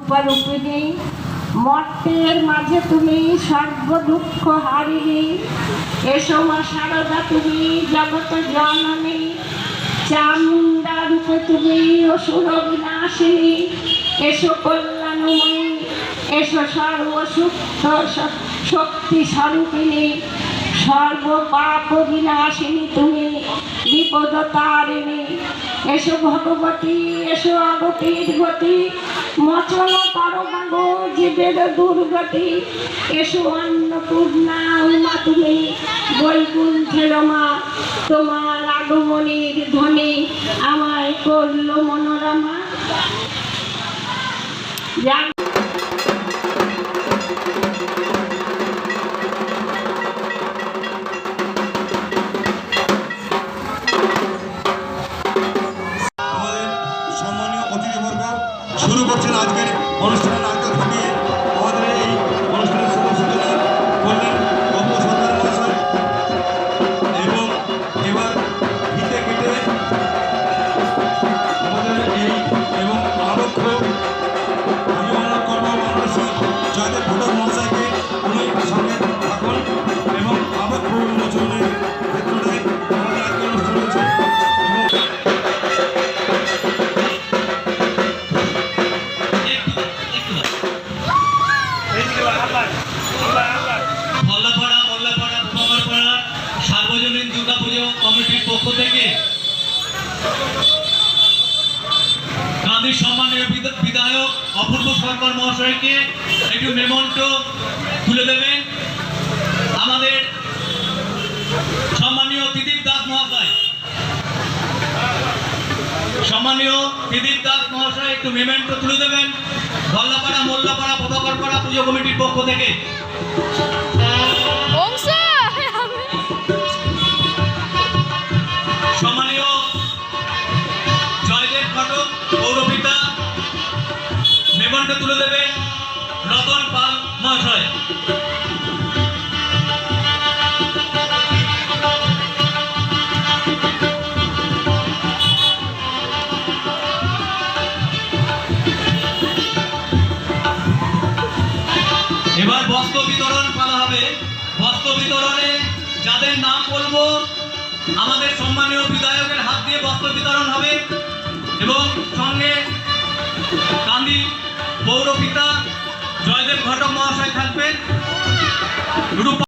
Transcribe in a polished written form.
রূপরূপিণী, মর্তের মাঝে তুমি সর্ব দুঃখ হারিণী। এসো মা শারদা তুমি জগত জননী, চামুণ্ডা রূপে তুমি অসুর বিনাশিনী। এসো কল্যাণময়ী, এসো সর্বসুখ শক্তি স্বরূপিণী, সর্ব পাপ বিনাশিনী তুমি বিপদ তারিণী। এসো ভগবতী, এসো আগতির গতি, মচন পরমাগো জীবের দুর্গতি। এসো অন্নপূর্ণা উমা তুমি বৈকুণ্ঠের মা, তোমার আগমনীর ধ্বনি আমায় করল মনোরমা। শুরু করছেন আজকের অনুষ্ঠানের নাটক থেকে। আমাদের এই অনুষ্ঠানের শুভ সূচনা করলেন গল্প সরকার মহাশয়, এবং এবার ফিতে কেটে আমাদের এই এবং আরক্ষ পরিমাণনা কর্ম মানুষের জয়দেব ঘটক মহাশয়কে উনি সঙ্গে থাকুন এবং আরক্ষ উন্মোচনের ক্ষেত্রে আমাদের আজকের অনুষ্ঠান রয়েছে। সার্বজনীন দুর্গাপুজো কমিটির পক্ষ থেকে গান্ধীর সম্মানীয় বিধায়ক অপূর্ব সরকার মহাশয়কে একটু মেমন্টো তুলে দেবেন আমাদের সম্মানীয় ত্রিদীপ দাস মহাশয়। সম্মানীয় ত্রিদীপ দাস মহাশয় একটু মেমন্টো তুলে দেবেন ভল্লাপাড়া মোল্লাপাড়া প্রভাকরপাড়া পুজো কমিটির পক্ষ থেকে। সম্মানীয় জয়দেব ঘটক পৌরপিতা মেমন্টো তুলে দেবেন রতন পাল মহাশয়। এবার বস্ত্র বিতরণ করা হবে। বস্ত্র বিতরণে যাদের নাম বলবো আমাদের সম্মানীয় বিধায়কের হাত দিয়ে বস্ত্র বিতরণ হবে এবং সঙ্গে গান্ধী পৌরপিতা জয়দেব ঘটক মহাশয় থাকবেন।